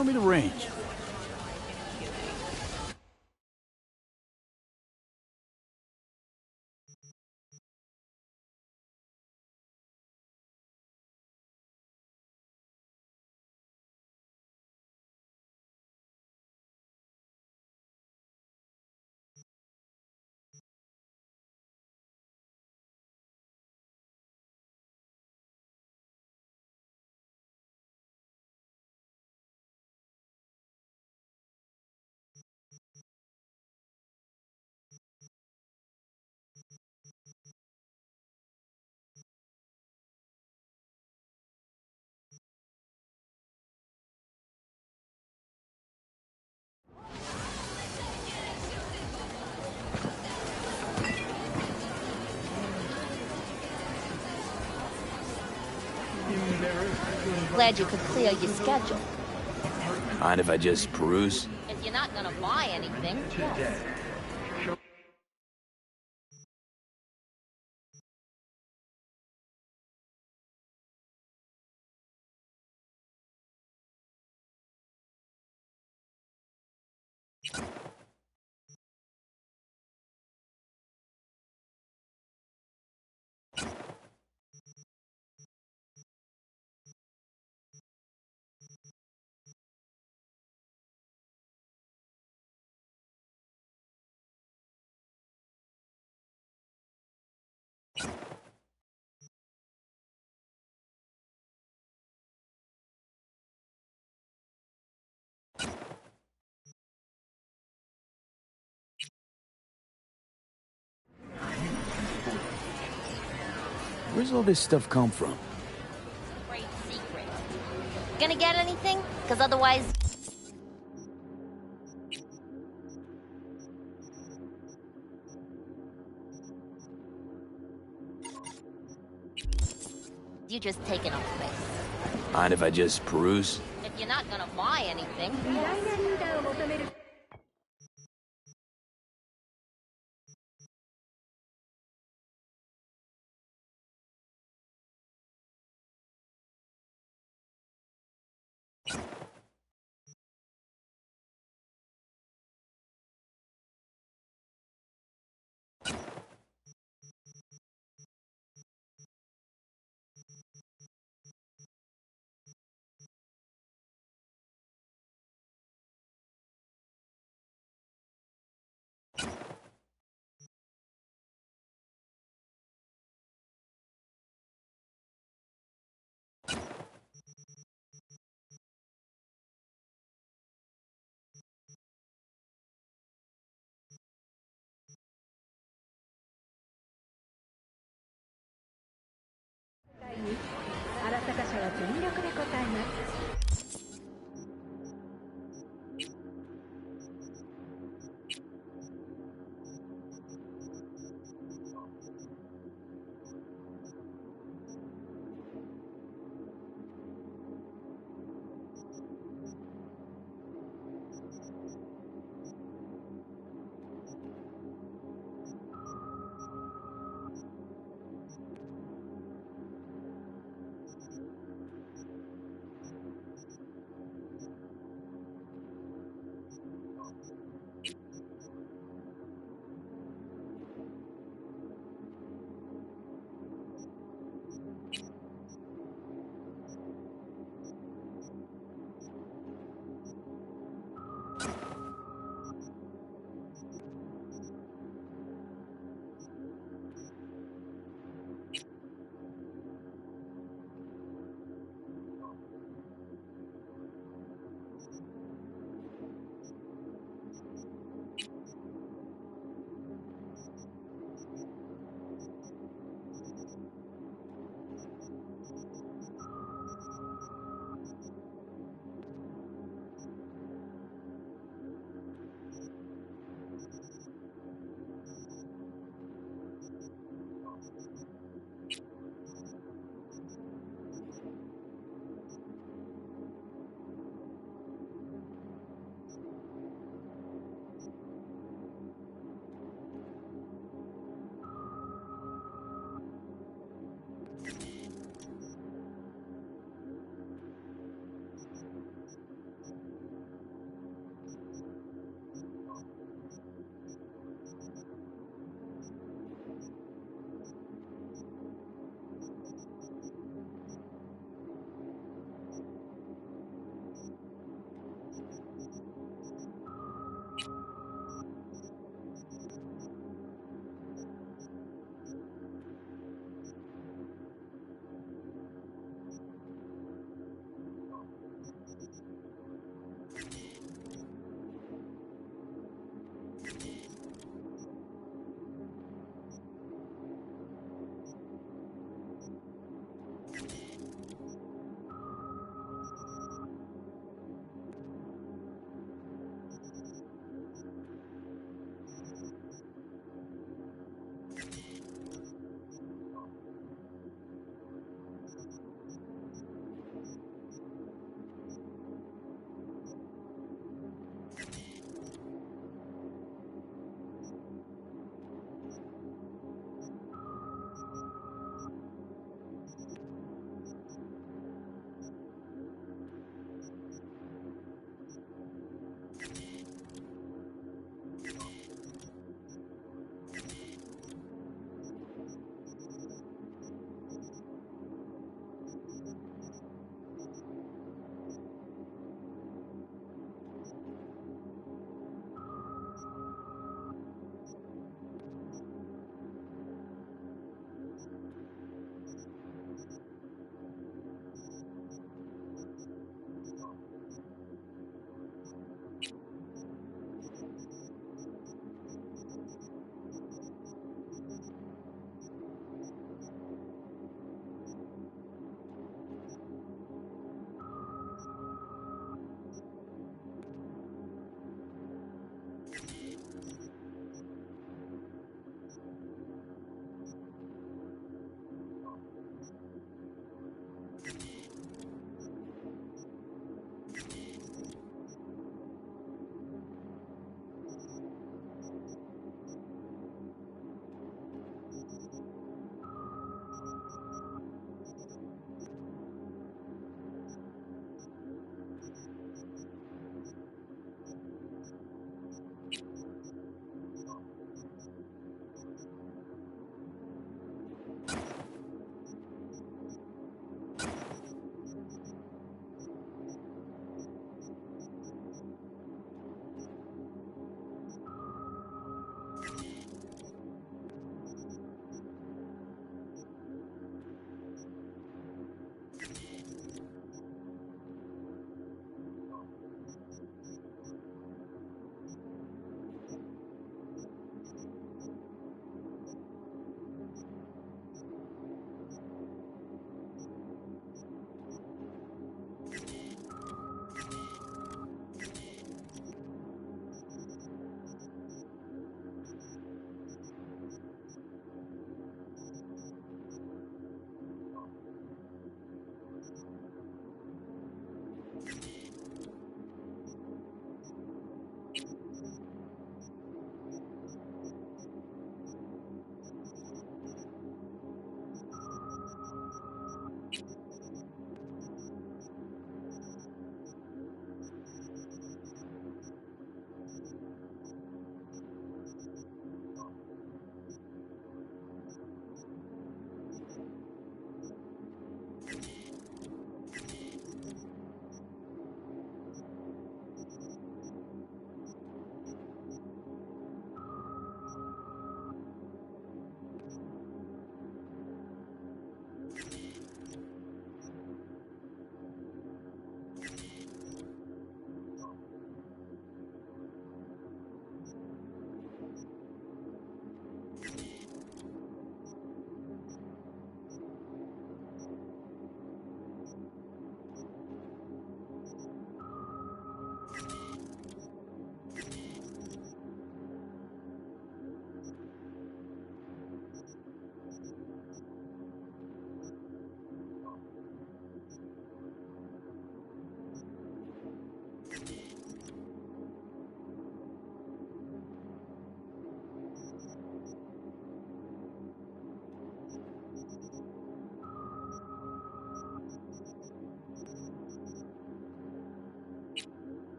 Show me the range. Glad you could clear your schedule. Mind if I just peruse? If you're not gonna buy anything, yes. Where's all this stuff come from? Great secret. Gonna get anything? Because otherwise... You just taking up space. Mind if I just peruse? If you're not gonna buy anything,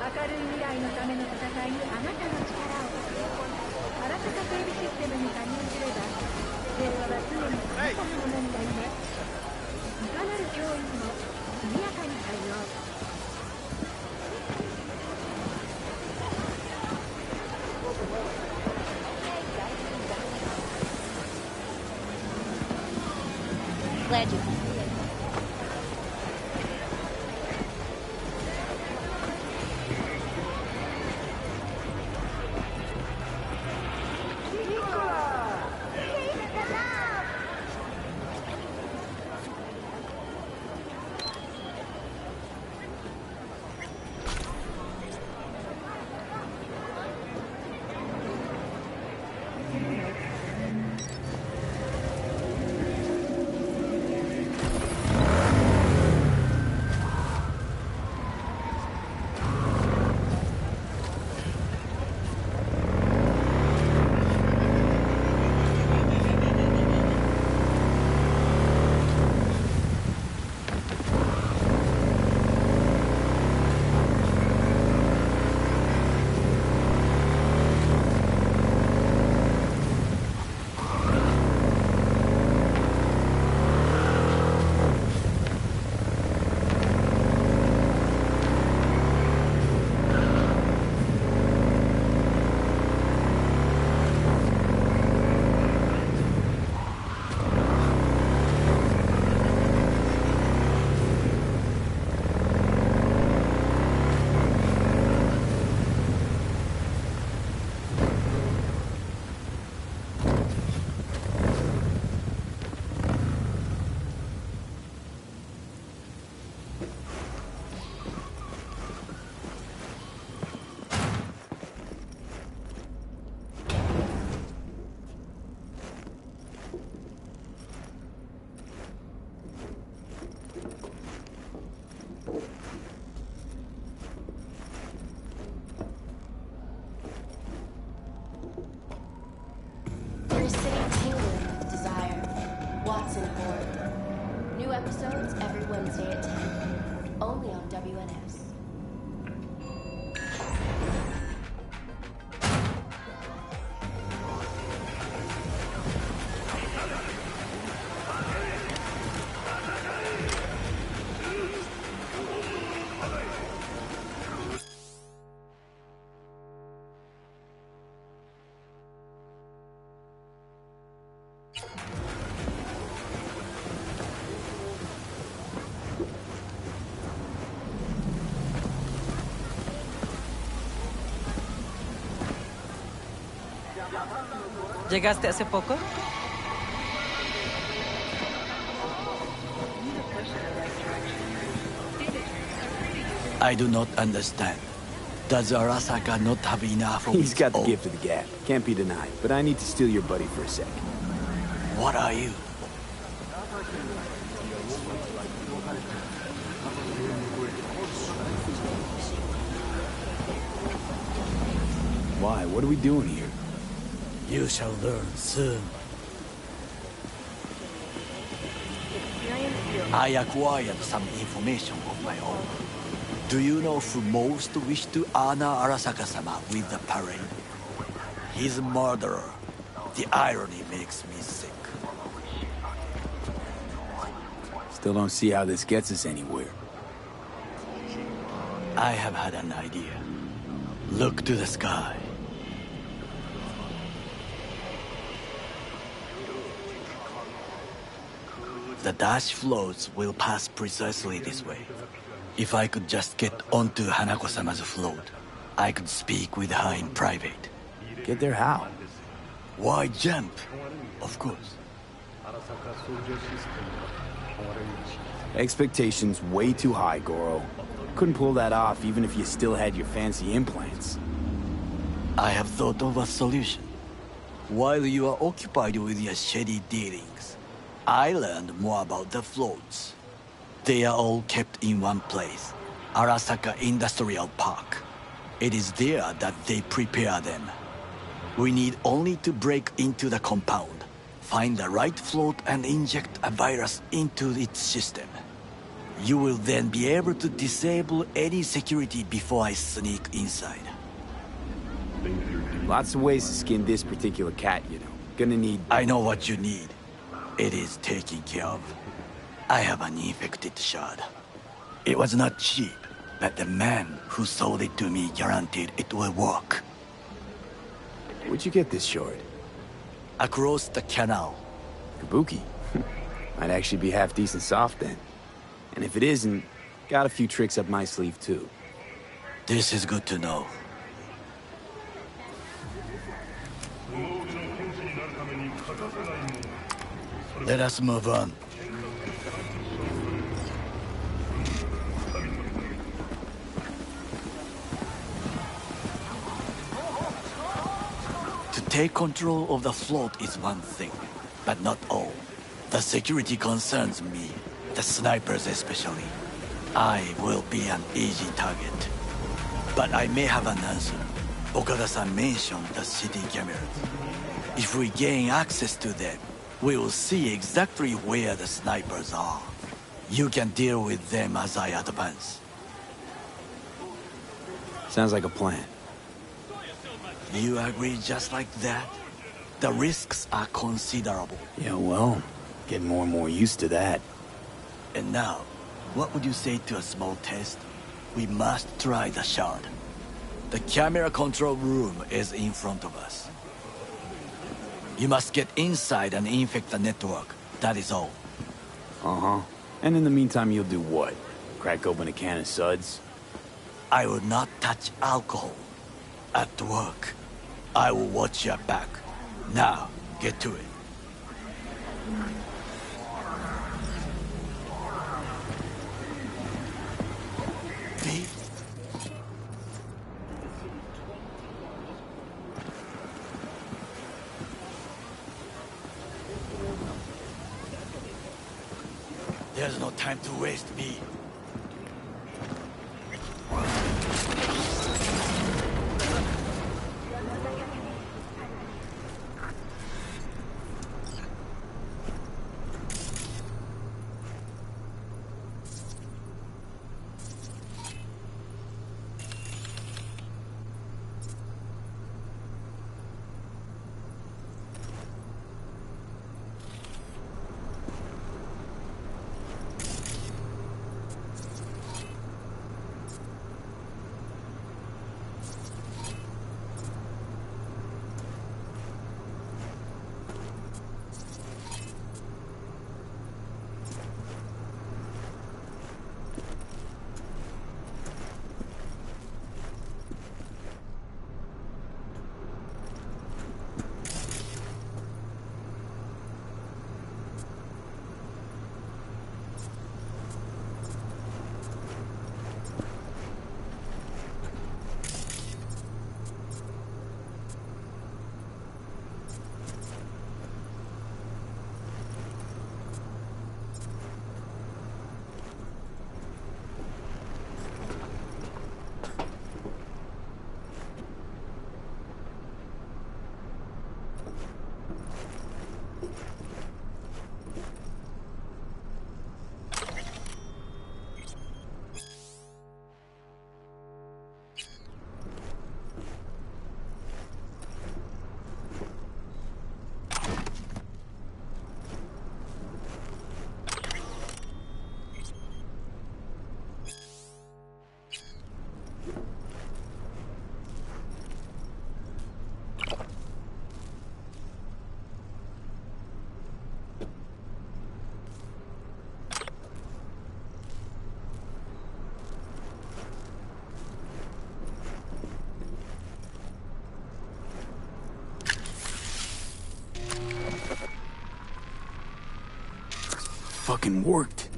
明るい未来のための戦いにあなたの力をあらかた整備システムに加入すれば平和は常にあなたのものになります。いかなる脅威にも速やかに対応。Glad you can see it. ¿Llegaste hace poco? I do not understand. Does Arasaka not have enough of He's its got the own? gift of the gab. Can't be denied. But I need to steal your buddy for a sec. What are you? Why? What are we doing here? You shall learn soon. I acquired some information of my own. Do you know who most wished to honor Arasaka-sama with the parade? He's a murderer. The irony makes me sick. Still don't see how this gets us anywhere. I have had an idea. Look to the sky. The dash floats will pass precisely this way. If I could just get onto Hanako-sama's float, I could speak with her in private. Get there how? Why jump? Of course. Expectations way too high, Goro. Couldn't pull that off even if you still had your fancy implants. I have thought of a solution. While you are occupied with your shady dealings, I learned more about the floats. They are all kept in one place, Arasaka Industrial Park. It is there that they prepare them. We need only to break into the compound, find the right float and inject a virus into its system. You will then be able to disable any security before I sneak inside. Lots of ways to skin this particular cat, you know. Gonna need... I know what you need. It is taken care of. I have an infected shard. It was not cheap, but the man who sold it to me guaranteed it will work. Where'd you get this shard? Across the canal. Kabuki. Might actually be half decent soft then. And if it isn't, got a few tricks up my sleeve too. This is good to know. Let us move on. To take control of the float is one thing, but not all. The security concerns me, the snipers especially. I will be an easy target. But I may have an answer. Okada-san mentioned the city cameras. If we gain access to them, we will see exactly where the snipers are. You can deal with them as I advance. Sounds like a plan. You agree just like that? The risks are considerable. Yeah, well, getting more and more used to that. And now, what would you say to a small test? We must try the shard. The camera control room is in front of us. You must get inside and infect the network. That is all. Uh-huh. And in the meantime, you'll do what? Crack open a can of suds? I will not touch alcohol. At work, I will watch your back. Now, get to it. Me? There's no time to waste, me. fucking worked.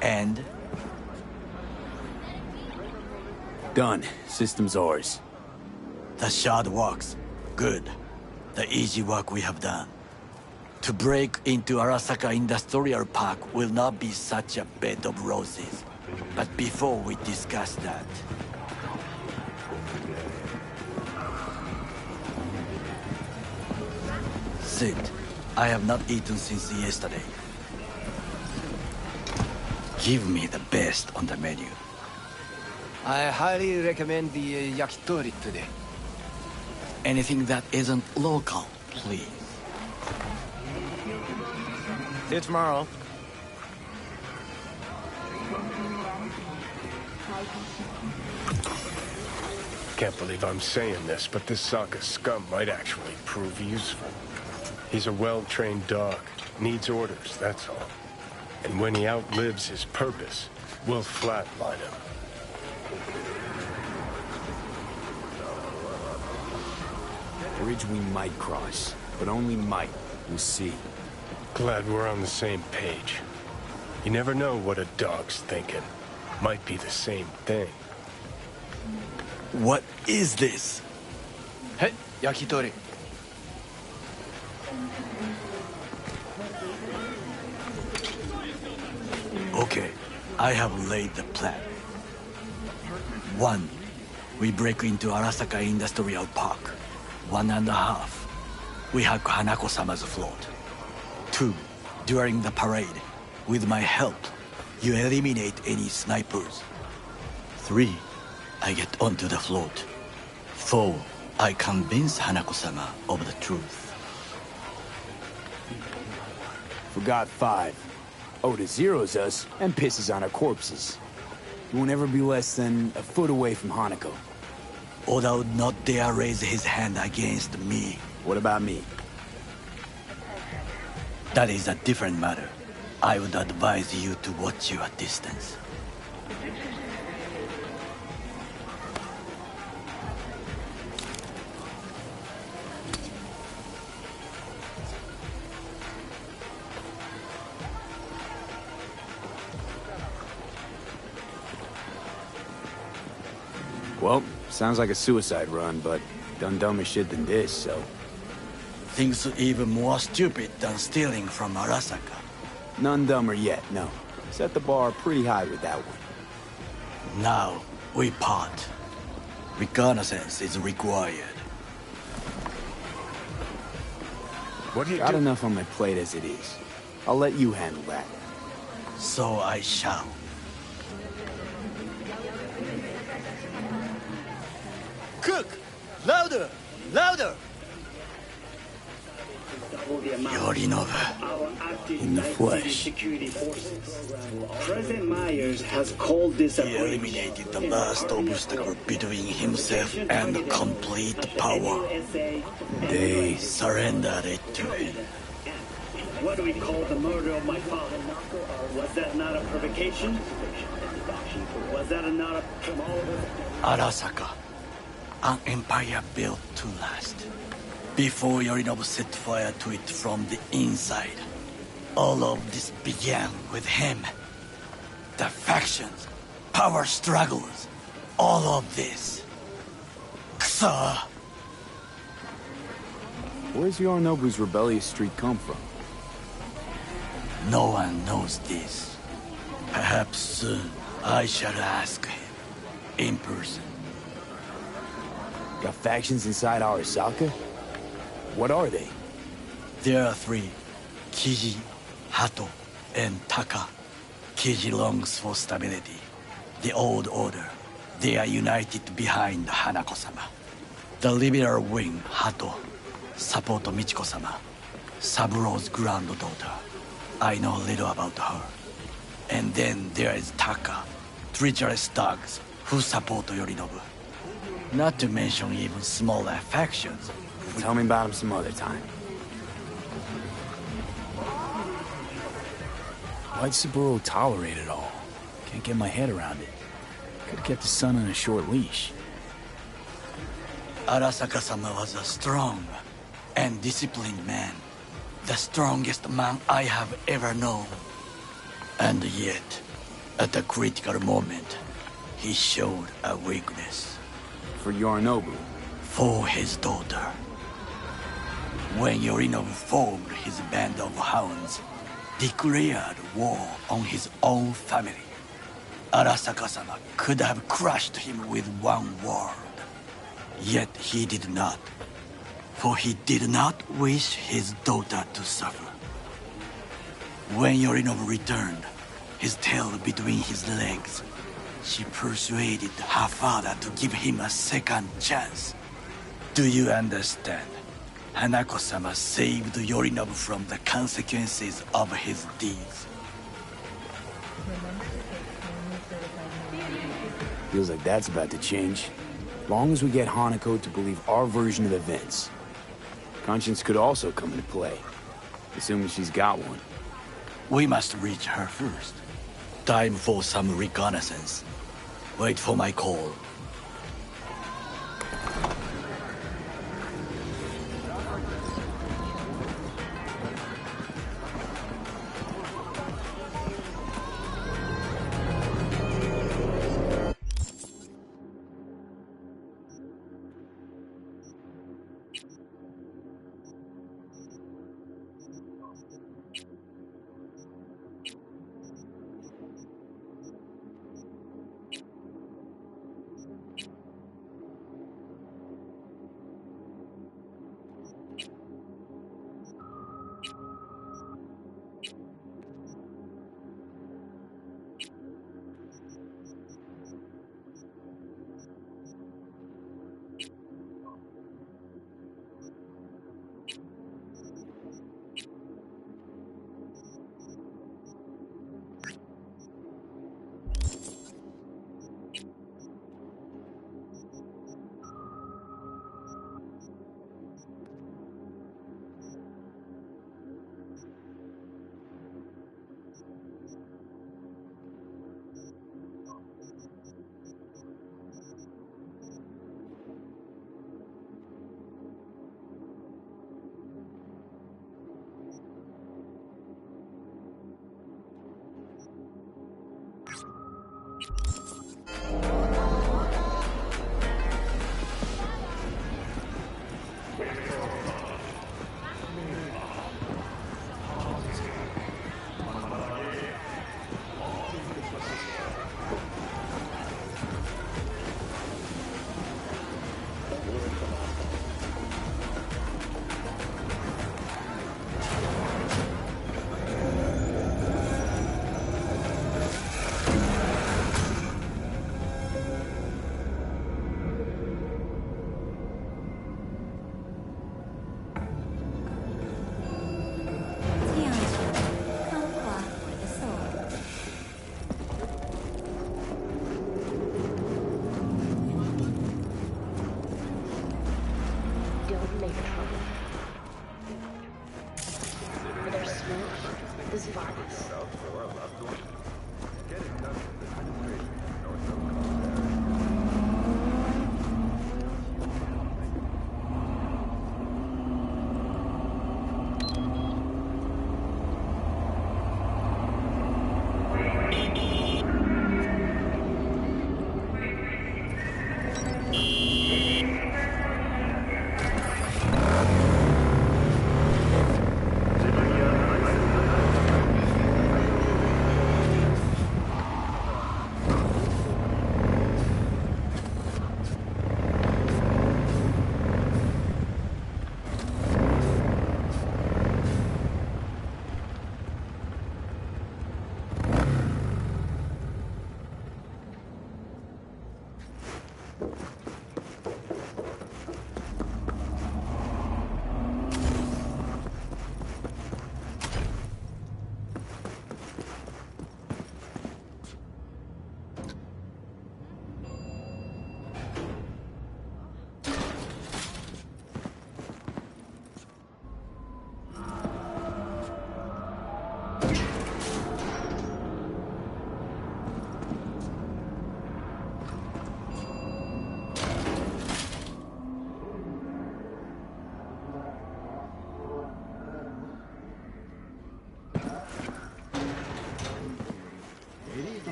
And? Done. System's ours. The shard works. Good. The easy work we have done. To break into Arasaka Industrial Park will not be such a bed of roses. But before we discuss that... Sit. I have not eaten since yesterday. Give me the best on the menu. I highly recommend the yakitori today. Anything that isn't local, please. See you tomorrow. Can't believe I'm saying this, but this Saka scum might actually prove useful. He's a well-trained dog. Needs orders, that's all. And when he outlives his purpose, we'll flatline him. Bridge we might cross, but only might. We'll see. Glad we're on the same page. You never know what a dog's thinking. Might be the same thing. What is this? Hey, yakitori. Okay, I have laid the plan. 1. We break into Arasaka Industrial Park. 1.5. We hack Hanako-sama's float. 2. During the parade, with my help, you eliminate any snipers. 3. I get onto the float. 4. I convince Hanako-sama of the truth. Forgot 5. Oda zeros us and pisses on our corpses. He won't ever be less than a foot away from Hanako. Oda would not dare raise his hand against me. What about me? That is a different matter. I would advise you to watch your distance. Well, sounds like a suicide run, but done dumber shit than this, so... Things even more stupid than stealing from Arasaka. None dumber yet, no. Set the bar pretty high with that one. Now, we part. Reconnaissance is required. What do you Got do? enough on my plate as it is. I'll let you handle that. So I shall. Cook! Louder! Louder! Yorinobu, in the flesh. President Myers has called this a He eliminated the last obstacle between himself and complete power. They surrendered it to him. What do we call the murder of my father? Was that not a provocation? Was that not a... Arasaka, an empire built to last. Before Yorinobu set fire to it from the inside, all of this began with him. The factions, power struggles, all of this. Kusa! Where's Yorinobu's rebellious streak come from? No one knows this. Perhaps soon I shall ask him in person. Got factions inside Arasaka? What are they? There are 3. Kiji, Hato, and Taka. Kiji longs for stability. The old order. They are united behind Hanako-sama. The liberal wing, Hato, support Michiko-sama, Saburo's granddaughter. I know little about her. And then there is Taka, treacherous thugs who support Yorinobu. Not to mention even smaller factions. Tell me about him some other time. Why'd Saburo tolerate it all? Can't get my head around it. Could've kept his son on a short leash. Arasaka-sama was a strong and disciplined man. The strongest man I have ever known. And yet, at a critical moment, he showed a weakness. For Yorinobu. For his daughter. When Yorinobu formed his band of hounds, declared war on his own family, Arasaka-sama could have crushed him with one word. Yet he did not. For he did not wish his daughter to suffer. When Yorinobu returned, his tail between his legs, she persuaded her father to give him a second chance. Do you understand? Hanako-sama saved Yorinobu from the consequences of his deeds. Feels like that's about to change. Long as we get Hanako to believe our version of events. Conscience could also come into play, assuming she's got one. We must reach her first. Time for some reconnaissance. Wait for my call.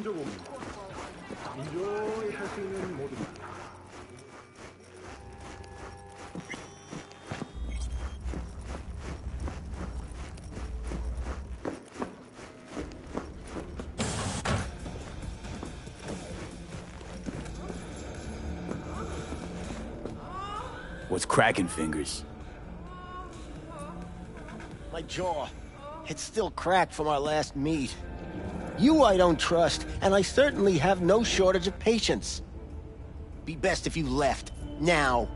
건조고입니다. 인조이 할 수 있는 모드입니다. What's cracking, Fingers? My jaw. It's still cracked from our last meet. You I don't trust, and I certainly have no shortage of patience. Be best if you left. Now.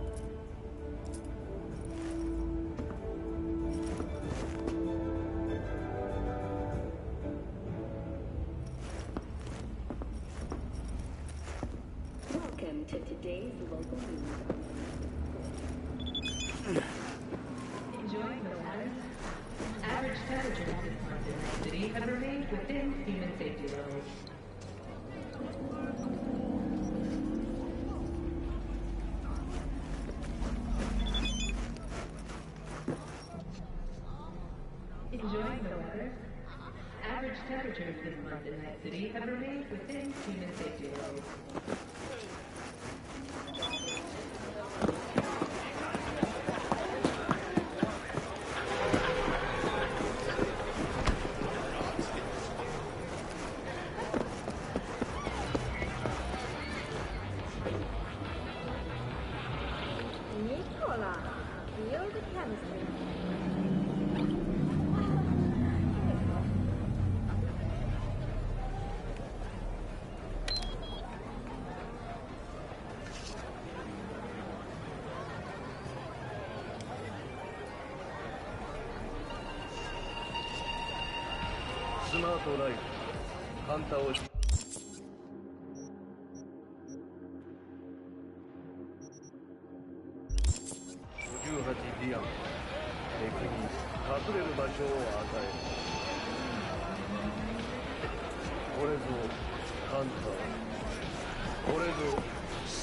Welcome to today's local news. Enjoying the weather? Average temperatures in the city have remained within human safety levels. Enjoying the weather? Average temperatures this month in that city have remained within human safety levels. Nicola, field chemistry. Smart life. カンタを58ディアン敵に隠れる場所を与える。これぞカンタ、これぞ死。